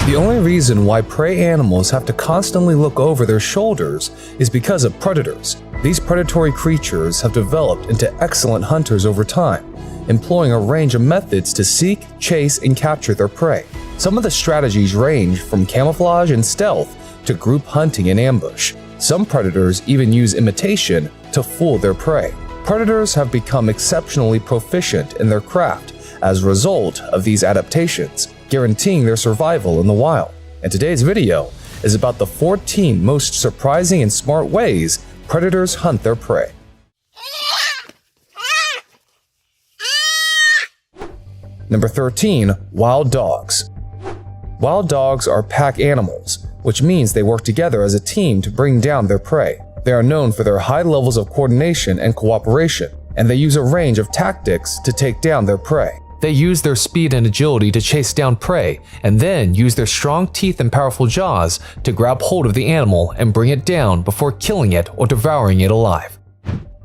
The only reason why prey animals have to constantly look over their shoulders is because of predators. These predatory creatures have developed into excellent hunters over time, employing a range of methods to seek, chase, and capture their prey. Some of the strategies range from camouflage and stealth to group hunting and ambush. Some predators even use imitation to fool their prey. Predators have become exceptionally proficient in their craft as a result of these adaptations, guaranteeing their survival in the wild. And today's video is about the 14 most surprising and smart ways predators hunt their prey. Number 13. Wild dogs. Wild dogs are pack animals, which means they work together as a team to bring down their prey. They are known for their high levels of coordination and cooperation, and they use a range of tactics to take down their prey. They use their speed and agility to chase down prey, and then use their strong teeth and powerful jaws to grab hold of the animal and bring it down before killing it or devouring it alive.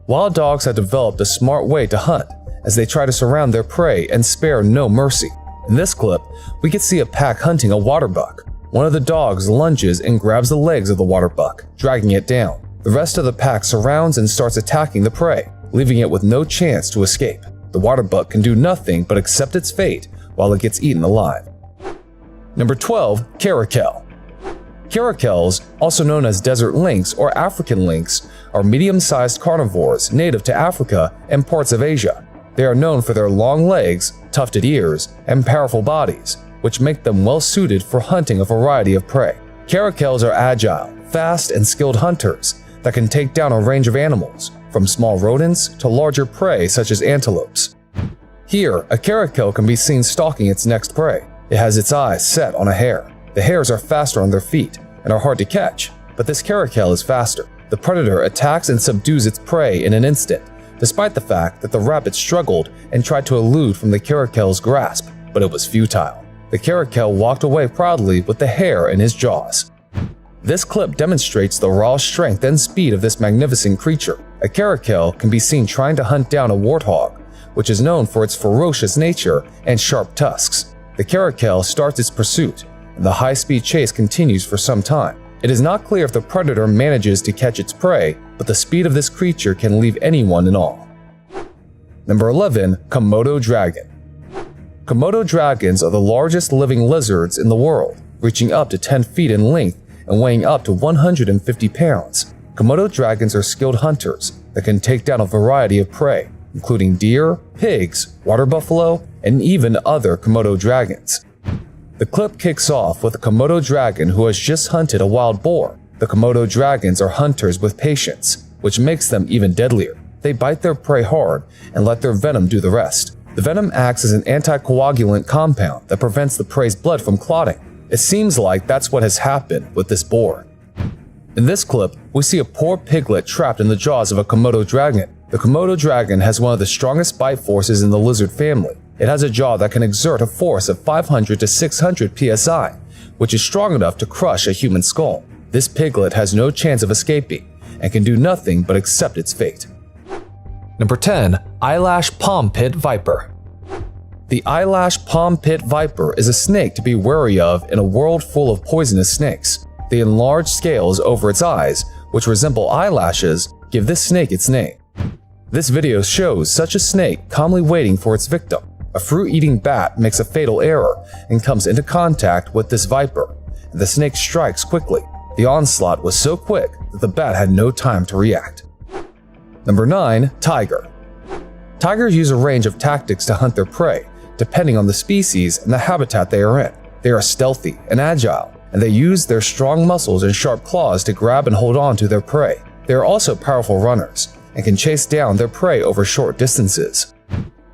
Wild dogs have developed a smart way to hunt, as they try to surround their prey and spare no mercy. In this clip, we can see a pack hunting a water buck. One of the dogs lunges and grabs the legs of the water buck, dragging it down. The rest of the pack surrounds and starts attacking the prey, leaving it with no chance to escape. The water buck can do nothing but accept its fate while it gets eaten alive. Number 12. Caracal. Caracals, also known as desert lynx or African lynx, are medium-sized carnivores native to Africa and parts of Asia. They are known for their long legs, tufted ears, and powerful bodies, which make them well-suited for hunting a variety of prey. Caracals are agile, fast, and skilled hunters that can take down a range of animals, from small rodents to larger prey such as antelopes. Here, a caracal can be seen stalking its next prey. It has its eyes set on a hare. The hares are faster on their feet and are hard to catch, but this caracal is faster. The predator attacks and subdues its prey in an instant, despite the fact that the rabbit struggled and tried to elude from the caracal's grasp, but it was futile. The caracal walked away proudly with the hare in his jaws. This clip demonstrates the raw strength and speed of this magnificent creature. A caracal can be seen trying to hunt down a warthog, which is known for its ferocious nature and sharp tusks. The caracal starts its pursuit, and the high-speed chase continues for some time. It is not clear if the predator manages to catch its prey, but the speed of this creature can leave anyone in awe. Number 11. Komodo dragon. Komodo dragons are the largest living lizards in the world, reaching up to 10 feet in length and weighing up to 150 pounds. Komodo dragons are skilled hunters that can take down a variety of prey, including deer, pigs, water buffalo, and even other Komodo dragons. The clip kicks off with a Komodo dragon who has just hunted a wild boar. The Komodo dragons are hunters with patience, which makes them even deadlier. They bite their prey hard and let their venom do the rest. The venom acts as an anticoagulant compound that prevents the prey's blood from clotting. It seems like that's what has happened with this boar. In this clip, we see a poor piglet trapped in the jaws of a Komodo dragon. The Komodo dragon has one of the strongest bite forces in the lizard family. It has a jaw that can exert a force of 500 to 600 psi, which is strong enough to crush a human skull. This piglet has no chance of escaping and can do nothing but accept its fate. Number 10. Eyelash palm pit viper. The eyelash palm pit viper is a snake to be wary of in a world full of poisonous snakes. The enlarged scales over its eyes, which resemble eyelashes, give this snake its name. This video shows such a snake calmly waiting for its victim. A fruit-eating bat makes a fatal error and comes into contact with this viper, and the snake strikes quickly. The onslaught was so quick that the bat had no time to react. Number 9. Tiger. Tigers use a range of tactics to hunt their prey, depending on the species and the habitat they are in. They are stealthy and agile, and they use their strong muscles and sharp claws to grab and hold on to their prey. They are also powerful runners and can chase down their prey over short distances.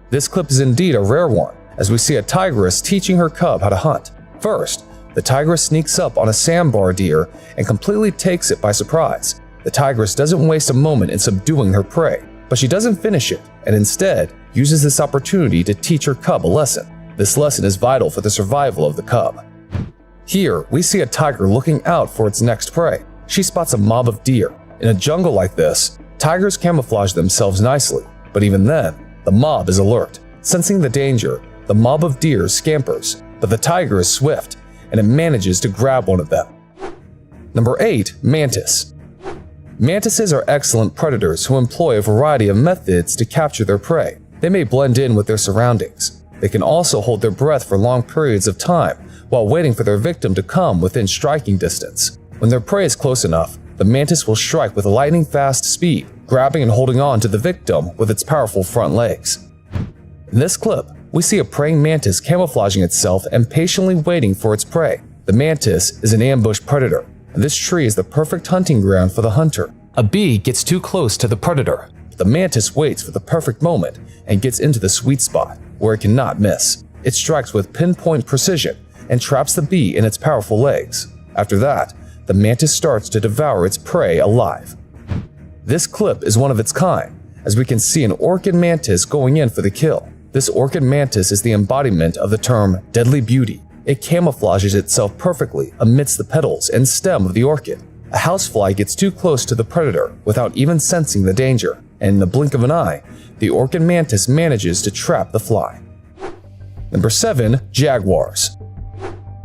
This clip is indeed a rare one, as we see a tigress teaching her cub how to hunt. First, the tigress sneaks up on a sandbar deer and completely takes it by surprise. The tigress doesn't waste a moment in subduing her prey, but she doesn't finish it, and instead uses this opportunity to teach her cub a lesson. This lesson is vital for the survival of the cub. Here, we see a tiger looking out for its next prey. She spots a mob of deer. In a jungle like this, tigers camouflage themselves nicely, but even then, the mob is alert. Sensing the danger, the mob of deer scampers, but the tiger is swift and it manages to grab one of them. Number 8. Mantis. Mantises are excellent predators who employ a variety of methods to capture their prey. They may blend in with their surroundings. They can also hold their breath for long periods of time while waiting for their victim to come within striking distance. When their prey is close enough, the mantis will strike with lightning-fast speed, grabbing and holding on to the victim with its powerful front legs. In this clip, we see a praying mantis camouflaging itself and patiently waiting for its prey. The mantis is an ambush predator, and this tree is the perfect hunting ground for the hunter. A bee gets too close to the predator. The mantis waits for the perfect moment and gets into the sweet spot, where it cannot miss. It strikes with pinpoint precision and traps the bee in its powerful legs. After that, the mantis starts to devour its prey alive. This clip is one of its kind, as we can see an orchid mantis going in for the kill. This orchid mantis is the embodiment of the term deadly beauty. It camouflages itself perfectly amidst the petals and stem of the orchid. A housefly gets too close to the predator without even sensing the danger, and in the blink of an eye, the orchid mantis manages to trap the fly. Number 7. Jaguars.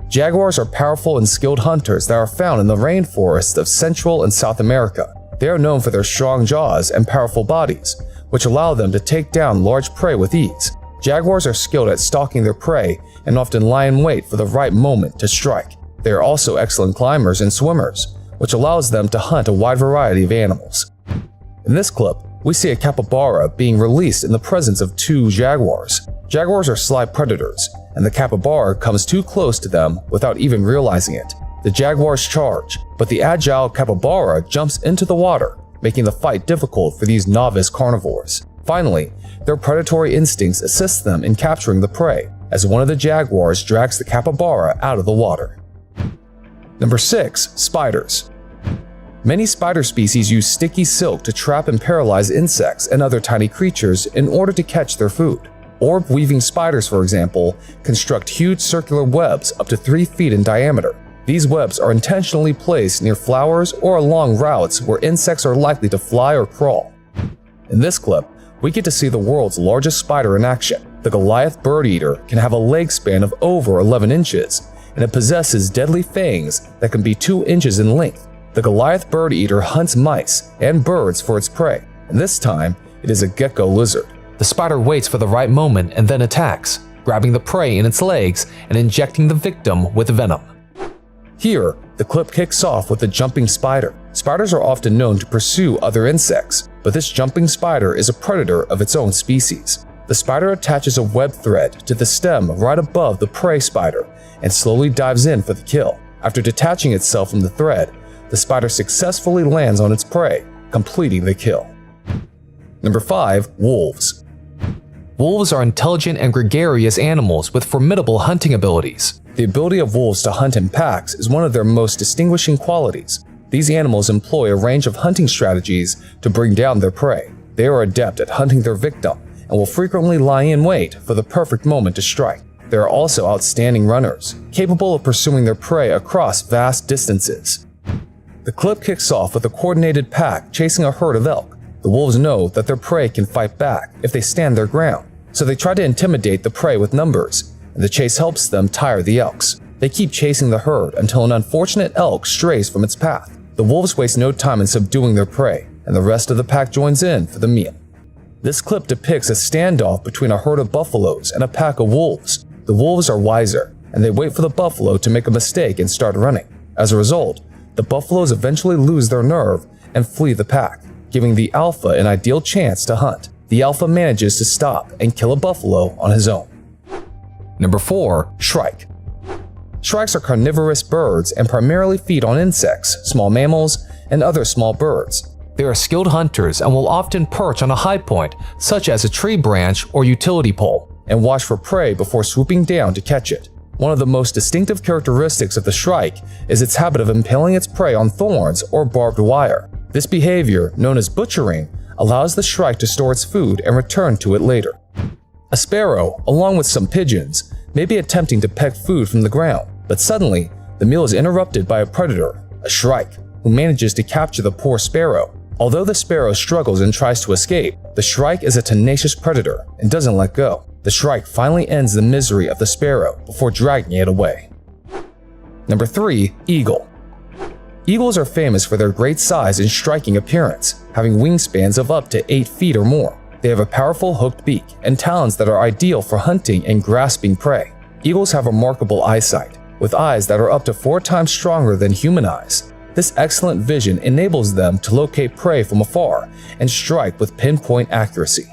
Jaguars are powerful and skilled hunters that are found in the rainforests of Central and South America. They are known for their strong jaws and powerful bodies, which allow them to take down large prey with ease. Jaguars are skilled at stalking their prey and often lie in wait for the right moment to strike. They are also excellent climbers and swimmers, which allows them to hunt a wide variety of animals. In this clip, we see a capybara being released in the presence of 2 jaguars. Jaguars are sly predators, and the capybara comes too close to them without even realizing it. The jaguars charge, but the agile capybara jumps into the water, making the fight difficult for these novice carnivores. Finally, their predatory instincts assist them in capturing the prey, as one of the jaguars drags the capybara out of the water. Number 6. Spiders. Many spider species use sticky silk to trap and paralyze insects and other tiny creatures in order to catch their food. Orb-weaving spiders, for example, construct huge circular webs up to 3 feet in diameter. These webs are intentionally placed near flowers or along routes where insects are likely to fly or crawl. In this clip, we get to see the world's largest spider in action. The Goliath bird eater can have a leg span of over 11 inches, and it possesses deadly fangs that can be 2 inches in length. The Goliath bird eater hunts mice and birds for its prey, and this time it is a gecko lizard. The spider waits for the right moment and then attacks, grabbing the prey in its legs and injecting the victim with venom. Here, the clip kicks off with a jumping spider. Spiders are often known to pursue other insects, but this jumping spider is a predator of its own species. The spider attaches a web thread to the stem right above the prey spider and slowly dives in for the kill. After detaching itself from the thread, the spider successfully lands on its prey, completing the kill. Number 5. Wolves. Wolves are intelligent and gregarious animals with formidable hunting abilities. The ability of wolves to hunt in packs is one of their most distinguishing qualities. These animals employ a range of hunting strategies to bring down their prey. They are adept at hunting their victim and will frequently lie in wait for the perfect moment to strike. They are also outstanding runners, capable of pursuing their prey across vast distances. The clip kicks off with a coordinated pack chasing a herd of elk. The wolves know that their prey can fight back if they stand their ground, so they try to intimidate the prey with numbers, and the chase helps them tire the elks. They keep chasing the herd until an unfortunate elk strays from its path. The wolves waste no time in subduing their prey, and the rest of the pack joins in for the meal. This clip depicts a standoff between a herd of buffaloes and a pack of wolves. The wolves are wiser, and they wait for the buffalo to make a mistake and start running. As a result, the buffaloes eventually lose their nerve and flee the pack, giving the alpha an ideal chance to hunt. The alpha manages to stop and kill a buffalo on his own. Number 4. Shrike. Shrikes are carnivorous birds and primarily feed on insects, small mammals, and other small birds. They are skilled hunters and will often perch on a high point, such as a tree branch or utility pole, and watch for prey before swooping down to catch it. One of the most distinctive characteristics of the shrike is its habit of impaling its prey on thorns or barbed wire. This behavior, known as butchering, allows the shrike to store its food and return to it later. A sparrow, along with some pigeons, may be attempting to peck food from the ground, but suddenly, the meal is interrupted by a predator, a shrike, who manages to capture the poor sparrow. Although the sparrow struggles and tries to escape, the shrike is a tenacious predator and doesn't let go. The shrike finally ends the misery of the sparrow before dragging it away. Number 3. Eagle. Eagles are famous for their great size and striking appearance, having wingspans of up to 8 feet or more. They have a powerful hooked beak and talons that are ideal for hunting and grasping prey. Eagles have remarkable eyesight, with eyes that are up to 4 times stronger than human eyes. This excellent vision enables them to locate prey from afar and strike with pinpoint accuracy.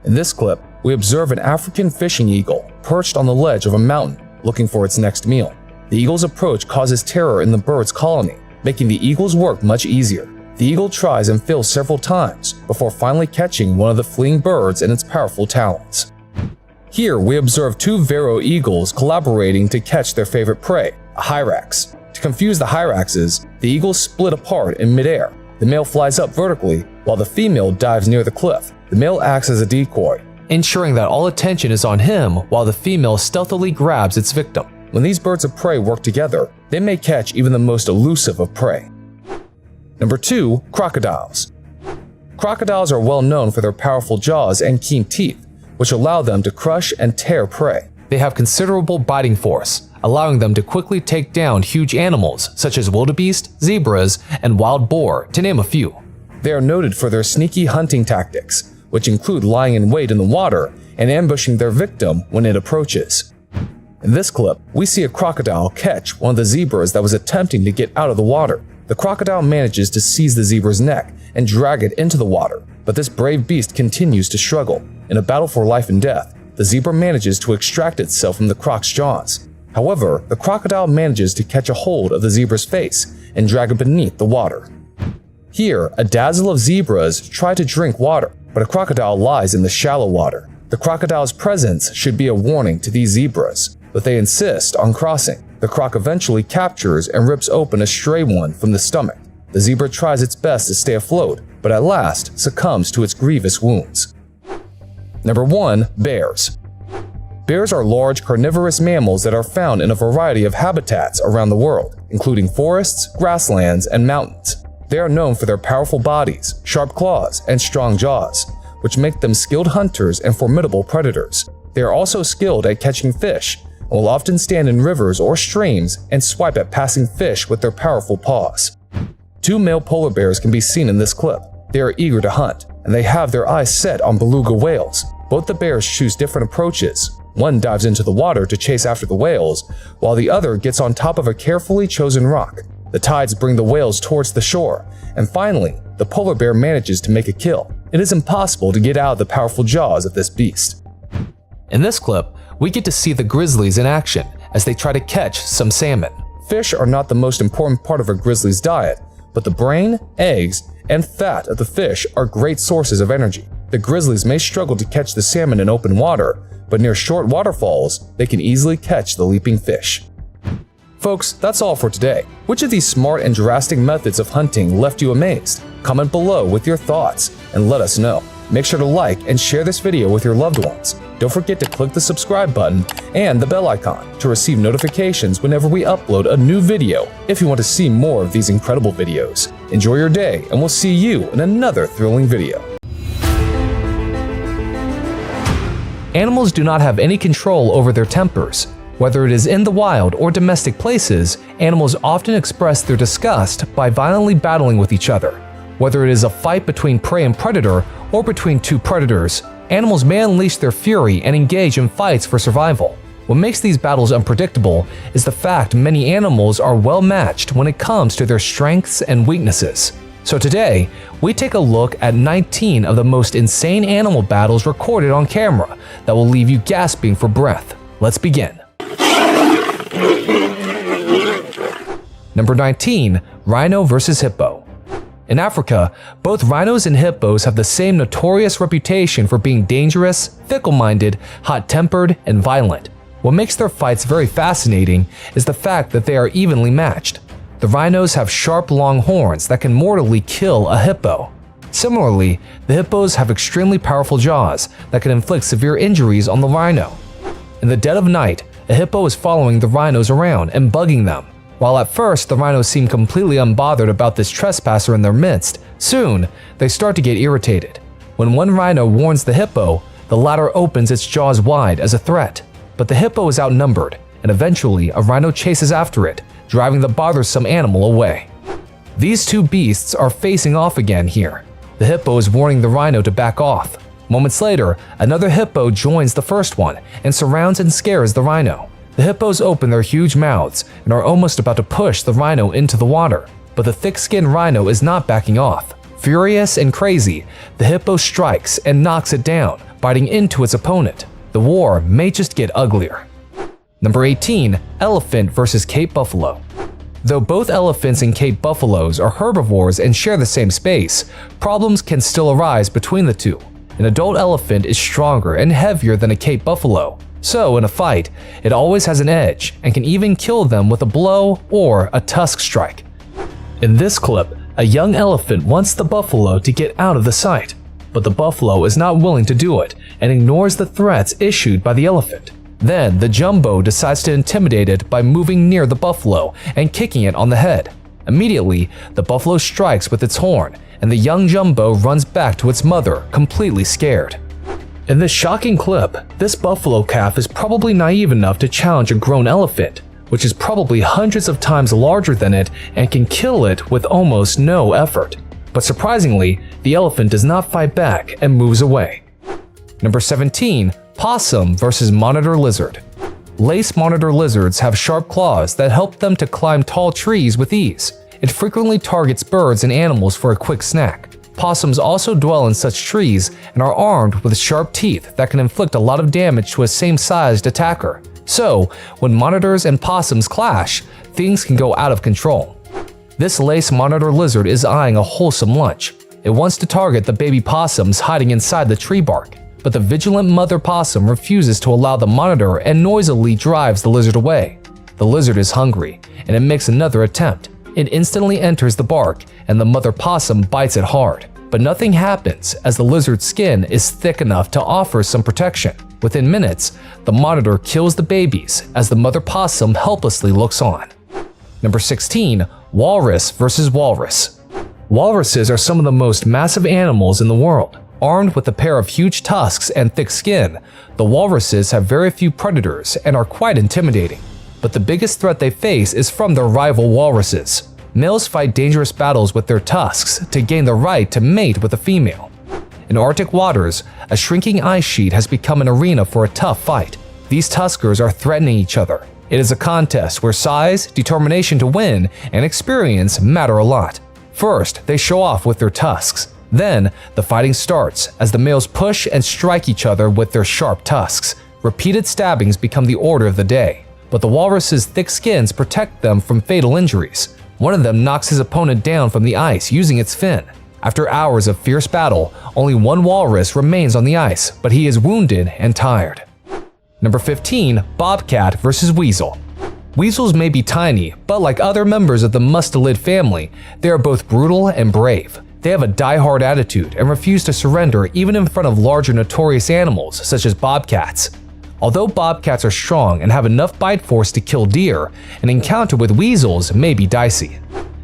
In this clip, we observe an African fishing eagle perched on the ledge of a mountain looking for its next meal. The eagle's approach causes terror in the bird's colony, making the eagle's work much easier. The eagle tries and fails several times before finally catching one of the fleeing birds in its powerful talons. Here we observe 2 Vero eagles collaborating to catch their favorite prey, a hyrax. To confuse the hyraxes, the eagles split apart in midair. The male flies up vertically while the female dives near the cliff. The male acts as a decoy, ensuring that all attention is on him while the female stealthily grabs its victim. When these birds of prey work together, they may catch even the most elusive of prey. Number 2. Crocodiles. Crocodiles are well known for their powerful jaws and keen teeth, which allow them to crush and tear prey. They have considerable biting force, allowing them to quickly take down huge animals such as wildebeest, zebras, and wild boar, to name a few. They are noted for their sneaky hunting tactics, which include lying in wait in the water and ambushing their victim when it approaches. In this clip, we see a crocodile catch one of the zebras that was attempting to get out of the water. The crocodile manages to seize the zebra's neck and drag it into the water, but this brave beast continues to struggle. In a battle for life and death, the zebra manages to extract itself from the croc's jaws. However, the crocodile manages to catch a hold of the zebra's face and drag it beneath the water. Here, a dazzle of zebras try to drink water, but a crocodile lies in the shallow water. The crocodile's presence should be a warning to these zebras, but they insist on crossing. The croc eventually captures and rips open a stray one from the stomach. The zebra tries its best to stay afloat, but at last succumbs to its grievous wounds. Number 1. Bears. Bears are large carnivorous mammals that are found in a variety of habitats around the world, including forests, grasslands, and mountains. They are known for their powerful bodies, sharp claws, and strong jaws, which make them skilled hunters and formidable predators. They are also skilled at catching fish, and will often stand in rivers or streams and swipe at passing fish with their powerful paws. 2 male polar bears can be seen in this clip. They are eager to hunt, and they have their eyes set on beluga whales. Both the bears choose different approaches. One dives into the water to chase after the whales, while the other gets on top of a carefully chosen rock. The tides bring the whales towards the shore, and finally, the polar bear manages to make a kill. It is impossible to get out of the powerful jaws of this beast. In this clip, we get to see the grizzlies in action as they try to catch some salmon. Fish are not the most important part of a grizzly's diet, but the brain, eggs, and fat of the fish are great sources of energy. The grizzlies may struggle to catch the salmon in open water, but near short waterfalls, they can easily catch the leaping fish. Folks, that's all for today. Which of these smart and drastic methods of hunting left you amazed? Comment below with your thoughts and let us know. Make sure to like and share this video with your loved ones. Don't forget to click the subscribe button and the bell icon to receive notifications whenever we upload a new video if you want to see more of these incredible videos. Enjoy your day, and we'll see you in another thrilling video. Animals do not have any control over their tempers. Whether it is in the wild or domestic places, animals often express their disgust by violently battling with each other. Whether it is a fight between prey and predator or between 2 predators, animals may unleash their fury and engage in fights for survival. What makes these battles unpredictable is the fact many animals are well matched when it comes to their strengths and weaknesses. So today, we take a look at 19 of the most insane animal battles recorded on camera that will leave you gasping for breath. Let's begin. Number 19. Rhino vs. Hippo. In Africa, both rhinos and hippos have the same notorious reputation for being dangerous, fickle-minded, hot-tempered, and violent. What makes their fights very fascinating is the fact that they are evenly matched. The rhinos have sharp, long horns that can mortally kill a hippo. Similarly, the hippos have extremely powerful jaws that can inflict severe injuries on the rhino. In the dead of night, a hippo is following the rhinos around and bugging them. While at first the rhinos seem completely unbothered about this trespasser in their midst, soon they start to get irritated. When one rhino warns the hippo, the latter opens its jaws wide as a threat. But the hippo is outnumbered, and eventually a rhino chases after it, driving the bothersome animal away. These two beasts are facing off again here. The hippo is warning the rhino to back off. Moments later, another hippo joins the first one and surrounds and scares the rhino. The hippos open their huge mouths and are almost about to push the rhino into the water, but the thick-skinned rhino is not backing off. Furious and crazy, the hippo strikes and knocks it down, biting into its opponent. The war may just get uglier. Number 18. Elephant versus Cape Buffalo. Though both elephants and Cape buffaloes are herbivores and share the same space, problems can still arise between the two. An adult elephant is stronger and heavier than a Cape buffalo, so in a fight, it always has an edge and can even kill them with a blow or a tusk strike. In this clip, a young elephant wants the buffalo to get out of the sight, but the buffalo is not willing to do it and ignores the threats issued by the elephant. Then the jumbo decides to intimidate it by moving near the buffalo and kicking it on the head. Immediately, the buffalo strikes with its horn, and the young jumbo runs back to its mother, completely scared. In this shocking clip, this buffalo calf is probably naive enough to challenge a grown elephant, which is probably hundreds of times larger than it and can kill it with almost no effort. But surprisingly, the elephant does not fight back and moves away. Number 17. Possum versus monitor lizard. Lace monitor lizards have sharp claws that help them to climb tall trees with ease. It frequently targets birds and animals for a quick snack. Possums also dwell in such trees and are armed with sharp teeth that can inflict a lot of damage to a same-sized attacker. So, when monitors and possums clash, things can go out of control. This lace monitor lizard is eyeing a wholesome lunch. It wants to target the baby possums hiding inside the tree bark, but the vigilant mother possum refuses to allow the monitor and noisily drives the lizard away. The lizard is hungry, and it makes another attempt. It instantly enters the bark, and the mother possum bites it hard. But nothing happens, as the lizard's skin is thick enough to offer some protection. Within minutes, the monitor kills the babies as the mother possum helplessly looks on. Number 16. Walrus versus walrus. Walruses are some of the most massive animals in the world. Armed with a pair of huge tusks and thick skin, the walruses have very few predators and are quite intimidating. But the biggest threat they face is from their rival walruses. Males fight dangerous battles with their tusks to gain the right to mate with a female. In Arctic waters, a shrinking ice sheet has become an arena for a tough fight. These tuskers are threatening each other. It is a contest where size, determination to win, and experience matter a lot. First, they show off with their tusks. Then, the fighting starts as the males push and strike each other with their sharp tusks. Repeated stabbings become the order of the day, but the walrus's thick skins protect them from fatal injuries. One of them knocks his opponent down from the ice using its fin. After hours of fierce battle, only one walrus remains on the ice, but he is wounded and tired. Number 15. Bobcat versus weasel. Weasels may be tiny, but like other members of the mustelid family, they are both brutal and brave. They have a die-hard attitude and refuse to surrender even in front of larger notorious animals such as bobcats. Although bobcats are strong and have enough bite force to kill deer, an encounter with weasels may be dicey.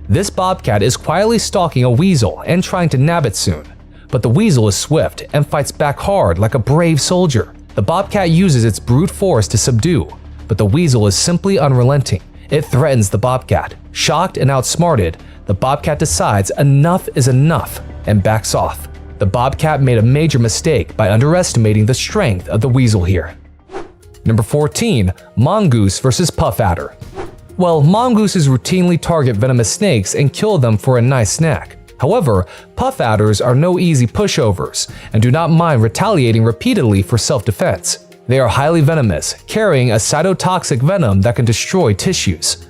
This bobcat is quietly stalking a weasel and trying to nab it soon, but the weasel is swift and fights back hard like a brave soldier. The bobcat uses its brute force to subdue, but the weasel is simply unrelenting. It threatens the bobcat. Shocked and outsmarted, the bobcat decides enough is enough and backs off. The bobcat made a major mistake by underestimating the strength of the weasel here. Number 14. Mongoose versus puff adder. Well, mongooses routinely target venomous snakes and kill them for a nice snack. However, puff adders are no easy pushovers and do not mind retaliating repeatedly for self-defense. They are highly venomous, carrying a cytotoxic venom that can destroy tissues.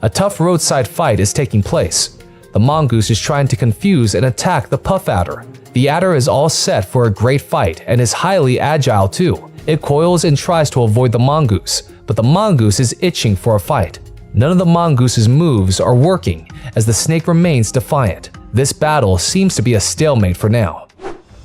A tough roadside fight is taking place. The mongoose is trying to confuse and attack the puff adder. The adder is all set for a great fight and is highly agile too. It coils and tries to avoid the mongoose, but the mongoose is itching for a fight. None of the mongoose's moves are working as the snake remains defiant. This battle seems to be a stalemate for now.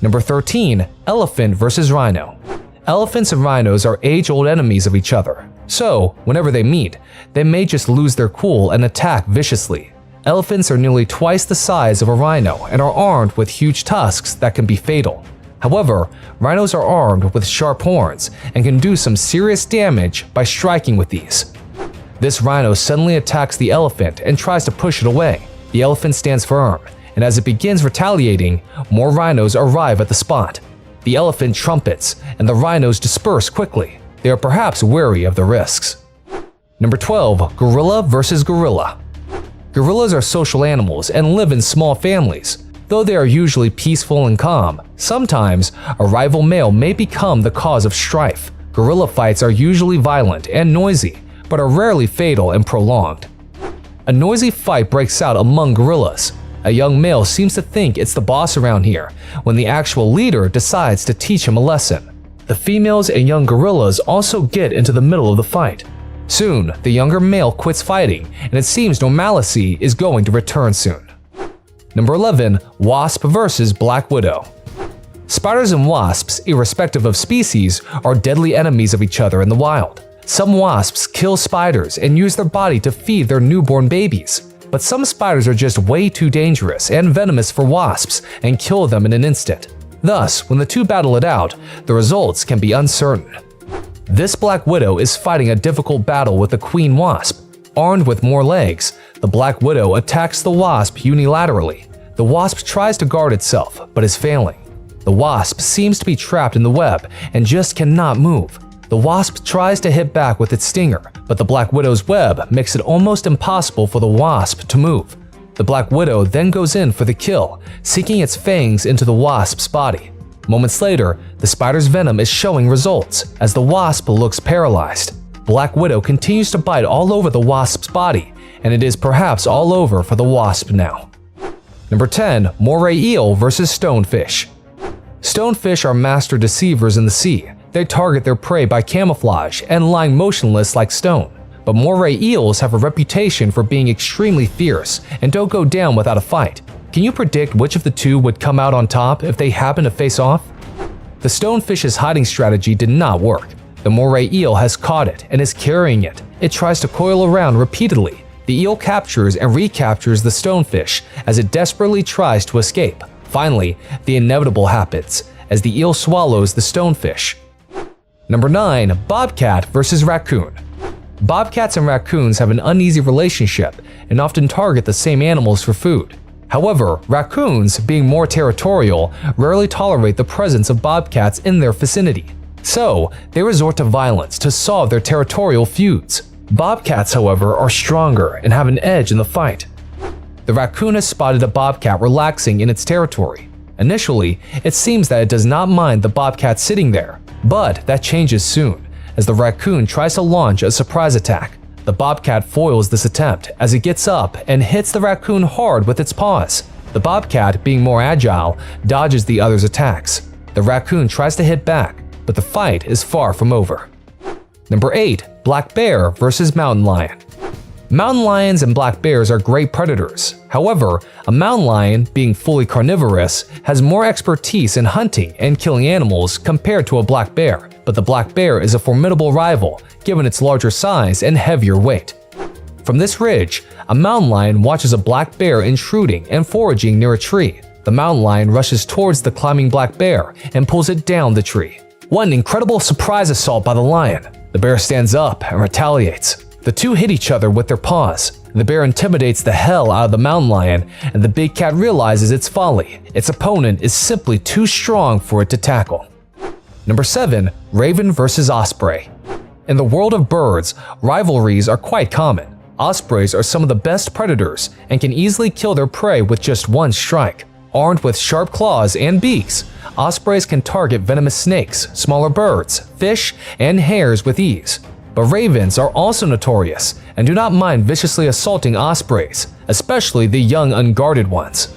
Number 13. Elephant versus rhino. Elephants and rhinos are age-old enemies of each other, so whenever they meet, they may just lose their cool and attack viciously. Elephants are nearly twice the size of a rhino and are armed with huge tusks that can be fatal. However, rhinos are armed with sharp horns and can do some serious damage by striking with these. This rhino suddenly attacks the elephant and tries to push it away. The elephant stands firm, and as it begins retaliating, more rhinos arrive at the spot. The elephant trumpets, and the rhinos disperse quickly. They are perhaps wary of the risks. Number 12. Gorilla versus gorilla. Gorillas are social animals and live in small families. Though they are usually peaceful and calm, sometimes a rival male may become the cause of strife. Gorilla fights are usually violent and noisy, but are rarely fatal and prolonged. A noisy fight breaks out among gorillas. A young male seems to think it's the boss around here, when the actual leader decides to teach him a lesson. The females and young gorillas also get into the middle of the fight. Soon, the younger male quits fighting, and it seems normalcy is going to return soon. Number 11. Wasp versus Black Widow. Spiders and wasps, irrespective of species, are deadly enemies of each other in the wild. Some wasps kill spiders and use their body to feed their newborn babies. But some spiders are just way too dangerous and venomous for wasps and kill them in an instant. Thus, when the two battle it out, the results can be uncertain. This Black Widow is fighting a difficult battle with the queen wasp. Armed with more legs, the Black Widow attacks the wasp unilaterally. The wasp tries to guard itself, but is failing. The wasp seems to be trapped in the web and just cannot move. The wasp tries to hit back with its stinger, but the Black Widow's web makes it almost impossible for the wasp to move. The Black Widow then goes in for the kill, sinking its fangs into the wasp's body. Moments later, the spider's venom is showing results as the wasp looks paralyzed. Black Widow continues to bite all over the wasp's body, and it is perhaps all over for the wasp now. Number 10. Moray eel versus stonefish. Stonefish are master deceivers in the sea. They target their prey by camouflage and lying motionless like stone. But moray eels have a reputation for being extremely fierce and don't go down without a fight. Can you predict which of the two would come out on top if they happen to face off? The stonefish's hiding strategy did not work. The moray eel has caught it and is carrying it. It tries to coil around repeatedly. The eel captures and recaptures the stonefish as it desperately tries to escape. Finally, the inevitable happens as the eel swallows the stonefish. Number 9. Bobcat versus raccoon. Bobcats and raccoons have an uneasy relationship and often target the same animals for food. However, raccoons, being more territorial, rarely tolerate the presence of bobcats in their vicinity. So, they resort to violence to solve their territorial feuds. Bobcats, however, are stronger and have an edge in the fight. The raccoon has spotted a bobcat relaxing in its territory. Initially, it seems that it does not mind the bobcat sitting there, but that changes soon, as the raccoon tries to launch a surprise attack. The bobcat foils this attempt as it gets up and hits the raccoon hard with its paws. The bobcat, being more agile, dodges the other's attacks. The raccoon tries to hit back, but the fight is far from over. Number 8. Black bear versus mountain lion. Mountain lions and black bears are great predators. However, a mountain lion, being fully carnivorous, has more expertise in hunting and killing animals compared to a black bear. But the black bear is a formidable rival, given its larger size and heavier weight. From this ridge, a mountain lion watches a black bear intruding and foraging near a tree. The mountain lion rushes towards the climbing black bear and pulls it down the tree. What an incredible surprise assault by the lion! The bear stands up and retaliates. The two hit each other with their paws. The bear intimidates the hell out of the mountain lion, and the big cat realizes its folly. Its opponent is simply too strong for it to tackle. Number 7. Raven versus osprey. In the world of birds, rivalries are quite common. Ospreys are some of the best predators and can easily kill their prey with just one strike. Armed with sharp claws and beaks, ospreys can target venomous snakes, smaller birds, fish, and hares with ease. But ravens are also notorious and do not mind viciously assaulting ospreys, especially the young unguarded ones.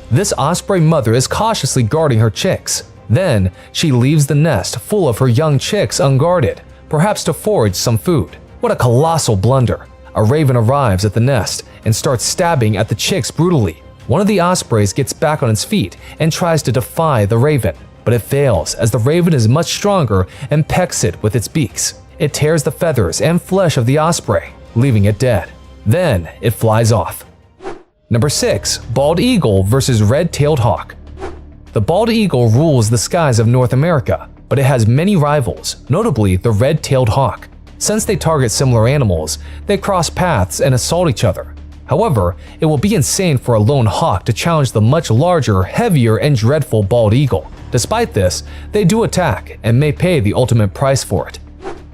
This osprey mother is cautiously guarding her chicks. Then, she leaves the nest full of her young chicks unguarded, perhaps to forage some food. What a colossal blunder! A raven arrives at the nest and starts stabbing at the chicks brutally. One of the ospreys gets back on its feet and tries to defy the raven, but it fails as the raven is much stronger and pecks it with its beaks. It tears the feathers and flesh of the osprey, leaving it dead. Then, it flies off. Number 6. Bald eagle versus red-tailed hawk. The bald eagle rules the skies of North America, but it has many rivals, notably the red-tailed hawk. Since they target similar animals, they cross paths and assault each other. However, it will be insane for a lone hawk to challenge the much larger, heavier, and dreadful bald eagle. Despite this, they do attack and may pay the ultimate price for it.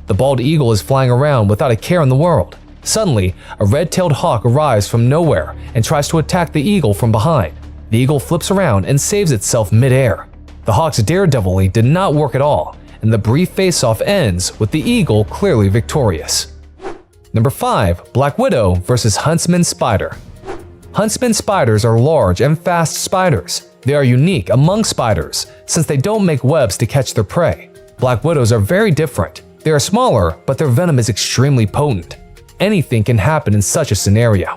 The bald eagle is flying around without a care in the world. Suddenly, a red-tailed hawk arrives from nowhere and tries to attack the eagle from behind. The eagle flips around and saves itself mid-air. The hawk's daredevilry did not work at all, and the brief face-off ends with the eagle clearly victorious. Number 5. Black Widow vs. Huntsman Spider. Huntsman spiders are large and fast spiders. They are unique among spiders since they don't make webs to catch their prey. Black widows are very different. They are smaller, but their venom is extremely potent. Anything can happen in such a scenario.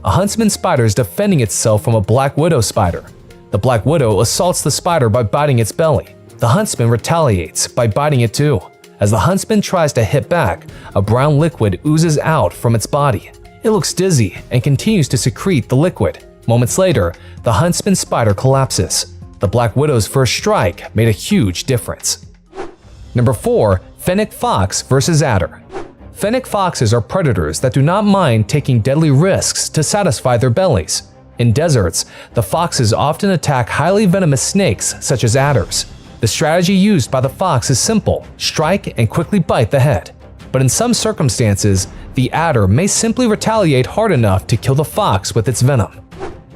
A huntsman spider is defending itself from a black widow spider. The black widow assaults the spider by biting its belly. The huntsman retaliates by biting it too. As the huntsman tries to hit back, a brown liquid oozes out from its body. It looks dizzy and continues to secrete the liquid. Moments later, the huntsman spider collapses. The black widow's first strike made a huge difference. Number 4. Fennec Fox vs. Adder. Fennec foxes are predators that do not mind taking deadly risks to satisfy their bellies. In deserts, the foxes often attack highly venomous snakes such as adders. The strategy used by the fox is simple: strike and quickly bite the head. But in some circumstances, the adder may simply retaliate hard enough to kill the fox with its venom.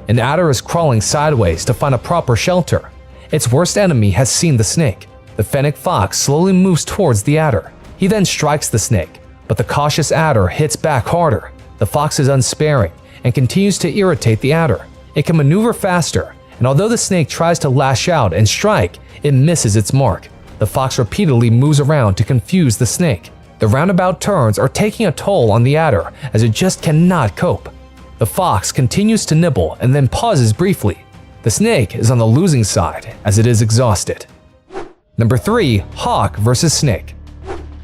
An adder is crawling sideways to find a proper shelter. Its worst enemy has seen the snake. The fennec fox slowly moves towards the adder. He then strikes the snake, but the cautious adder hits back harder. The fox is unsparing and continues to irritate the adder. It can maneuver faster, and although the snake tries to lash out and strike, it misses its mark. The fox repeatedly moves around to confuse the snake. The roundabout turns are taking a toll on the adder as it just cannot cope. The fox continues to nibble and then pauses briefly. The snake is on the losing side as it is exhausted. Number 3. Hawk vs. Snake.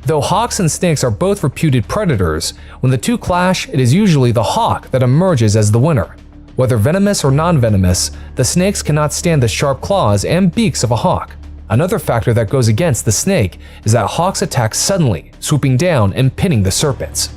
Though hawks and snakes are both reputed predators, when the two clash, it is usually the hawk that emerges as the winner. Whether venomous or non-venomous, the snakes cannot stand the sharp claws and beaks of a hawk. Another factor that goes against the snake is that hawks attack suddenly, swooping down and pinning the serpents.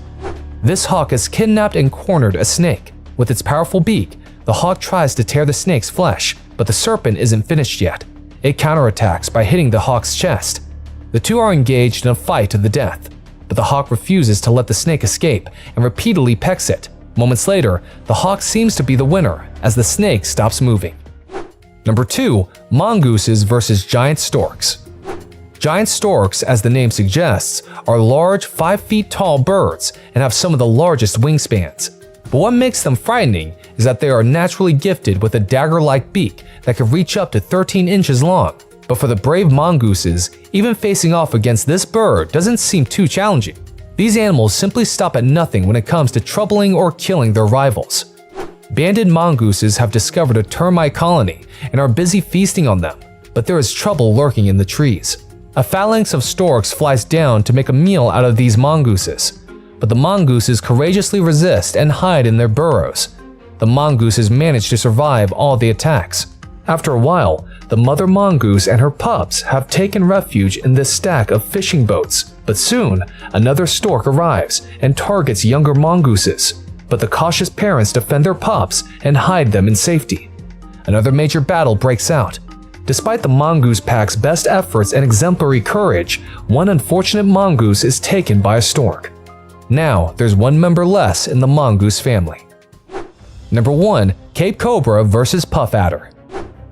This hawk has kidnapped and cornered a snake. With its powerful beak, the hawk tries to tear the snake's flesh, but the serpent isn't finished yet. It counterattacks by hitting the hawk's chest. The two are engaged in a fight to the death, but the hawk refuses to let the snake escape and repeatedly pecks it. Moments later, the hawk seems to be the winner as the snake stops moving. Number 2. Mongooses vs. Giant Storks. Giant storks, as the name suggests, are large 5 feet tall birds and have some of the largest wingspans. But what makes them frightening is that they are naturally gifted with a dagger-like beak that can reach up to 13 inches long. But for the brave mongooses, even facing off against this bird doesn't seem too challenging. These animals simply stop at nothing when it comes to troubling or killing their rivals. Banded mongooses have discovered a termite colony and are busy feasting on them, but there is trouble lurking in the trees. A phalanx of storks flies down to make a meal out of these mongooses, but the mongooses courageously resist and hide in their burrows. The mongooses manage to survive all the attacks. After a while, the mother mongoose and her pups have taken refuge in this stack of fishing boats, but soon another stork arrives and targets younger mongooses. But the cautious parents defend their pups and hide them in safety. Another major battle breaks out. Despite the mongoose pack's best efforts and exemplary courage, one unfortunate mongoose is taken by a stork. Now, there's one member less in the mongoose family. Number 1. Cape Cobra vs. Puff Adder.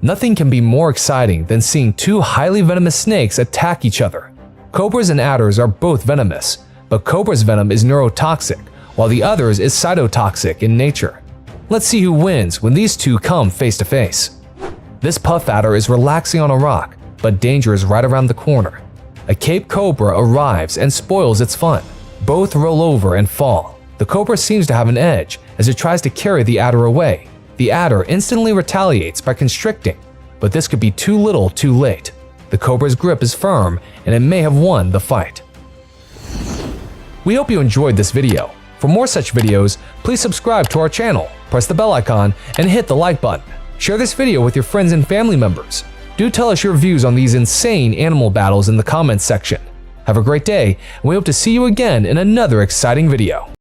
Nothing can be more exciting than seeing two highly venomous snakes attack each other. Cobras and adders are both venomous, but Cobra's venom is neurotoxic, while the other's is cytotoxic in nature. Let's see who wins when these two come face to face. This puff adder is relaxing on a rock, but danger is right around the corner. A Cape Cobra arrives and spoils its fun. Both roll over and fall. The cobra seems to have an edge as it tries to carry the adder away. The adder instantly retaliates by constricting, but this could be too little too late. The cobra's grip is firm and it may have won the fight. We hope you enjoyed this video. For more such videos, please subscribe to our channel, press the bell icon, and hit the like button. Share this video with your friends and family members. Do tell us your views on these insane animal battles in the comments section. Have a great day, and we hope to see you again in another exciting video.